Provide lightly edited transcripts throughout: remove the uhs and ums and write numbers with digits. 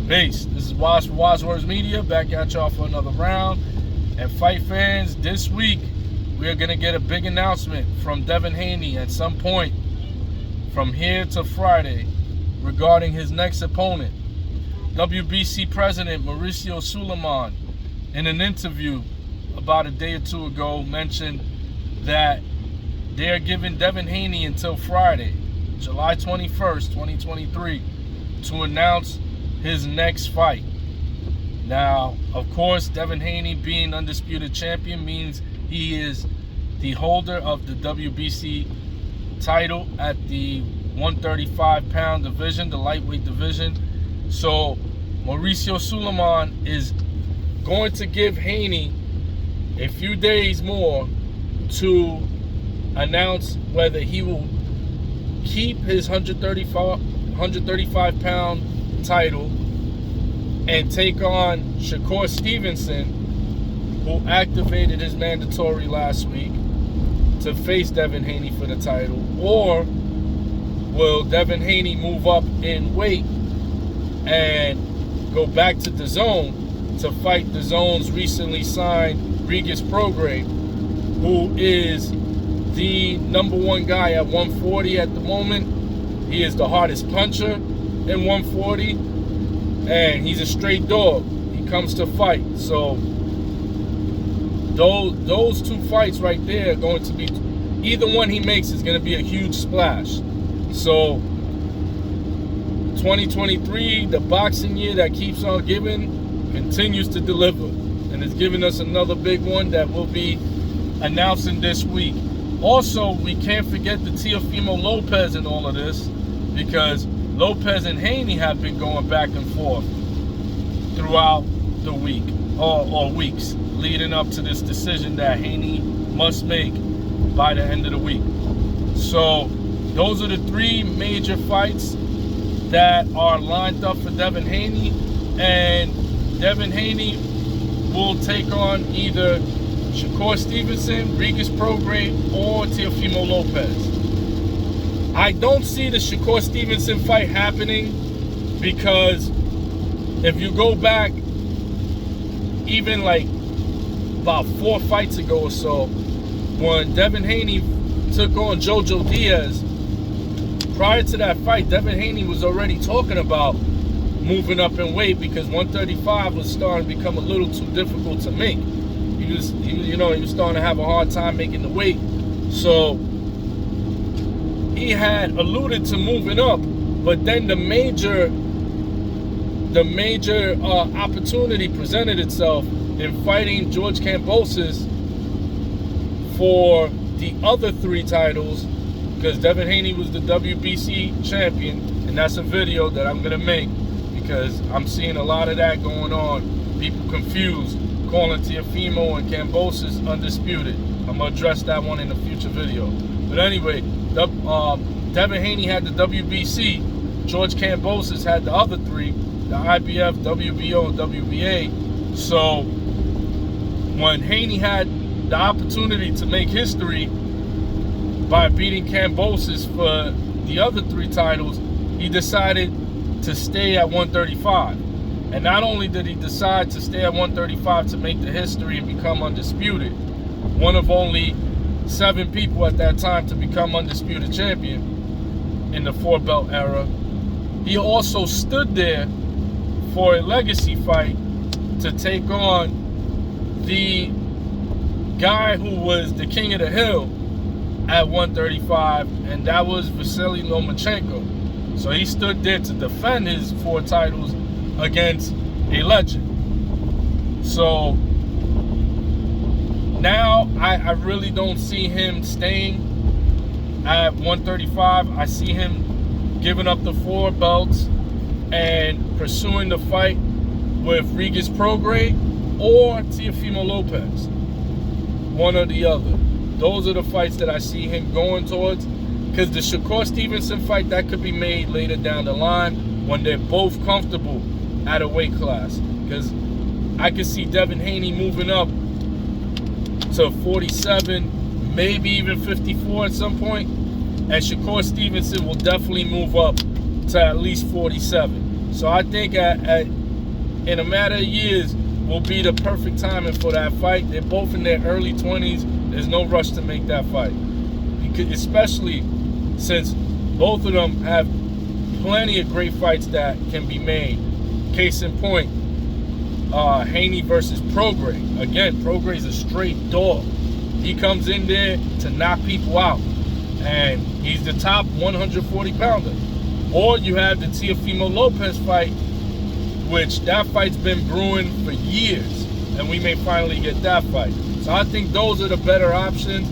Peace. This is Wise for Wise Words Media, back at y'all for another round. And fight fans, this week we are going to get a big announcement from Devin Haney at some point from here to Friday regarding his next opponent. WBC President Mauricio Suleiman, in an interview about a day or two ago, mentioned that they are giving Devin Haney until Friday, July 21st, 2023, to announce his next fight. Now, of course, Devin Haney being undisputed champion means he is the holder of the WBC title at the 135-pound division, the lightweight division. So Mauricio Suleiman is going to give Haney a few days more to announce whether he will keep his 135-pound title and take on Shakur Stevenson, who activated his mandatory last week to face Devin Haney for the title, or will Devin Haney move up in weight and go back to the zone to fight the zone's recently signed Regis Prograis, who is the #1 guy at 140 at the moment. He is the hardest puncher in 140, and he's a straight dog. He comes to fight. So those two fights right there are going to be, either one he makes is going to be a huge splash. So 2023, the boxing year that keeps on giving, continues to deliver, and it's giving us another big one that we'll be announcing this week. Also, we can't forget the Teofimo Lopez in all of this, because Lopez and Haney have been going back and forth throughout the week, or weeks, leading up to this decision that Haney must make by the end of the week. So those are the three major fights that are lined up for Devin Haney, and Devin Haney will take on either Shakur Stevenson, Regis Prograis, or Teofimo Lopez. I don't see the Shakur Stevenson fight happening, because if you go back even like about 4 fights ago or so, when Devin Haney took on Jojo Diaz, prior to that fight, Devin Haney was already talking about moving up in weight because 135 was starting to become a little too difficult to make. He was starting to have a hard time making the weight. So he had alluded to moving up, but then the major opportunity presented itself in fighting George Kambosos for the other 3 titles, because Devin Haney was the WBC champion, and that's a video that I'm gonna make because I'm seeing a lot of that going on. People confused, calling Teofimo and Kambosos undisputed. I'm gonna address that one in a future video. But anyway, Devin Haney had the WBC, George Kambosos had the other 3, the IBF, WBO, and WBA. So when Haney had the opportunity to make history by beating Kambosos for the other 3 titles, he decided to stay at 135. And not only did he decide to stay at 135 to make the history and become undisputed, one of only 7 people at that time to become undisputed champion in the 4-belt era, he also stood there for a legacy fight to take on the guy who was the king of the hill at 135, and that was Vasily Lomachenko. So he stood there to defend his 4 titles against a legend. So now I really don't see him staying at 135. I see him giving up the 4 belts and pursuing the fight with Regis Prograis or Teofimo Lopez, one or the other. Those are the fights that I see him going towards, because the Shakur Stevenson fight, that could be made later down the line when they're both comfortable at a weight class, because I could see Devin Haney moving up to 47, maybe even 54 at some point, and Shakur Stevenson will definitely move up to at least 47. So I think at in a matter of years will be the perfect timing for that fight. They're both in their early 20s. There's no rush to make that fight, especially since both of them have plenty of great fights that can be made. Case in point, Haney versus Prograis. Again, Prograis is a straight dog. He comes in there to knock people out, and he's the top 140 pounder. Or you have the Teofimo Lopez fight, which that fight's been brewing for years, and we may finally get that fight. So I think those are the better options,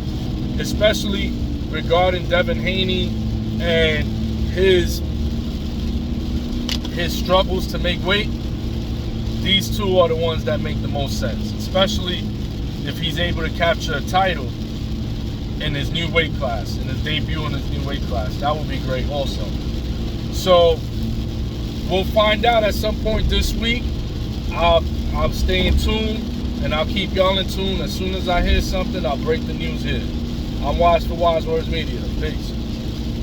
especially regarding Devin Haney and his struggles to make weight. These two are the ones that make the most sense, especially if he's able to capture a title in his new weight class, in his debut in his new weight class. That would be great also. So we'll find out at some point this week. I'll stay in tune, and I'll keep y'all in tune. As soon as I hear something, I'll break the news here. I'm Wise for Wise Words Media. Peace.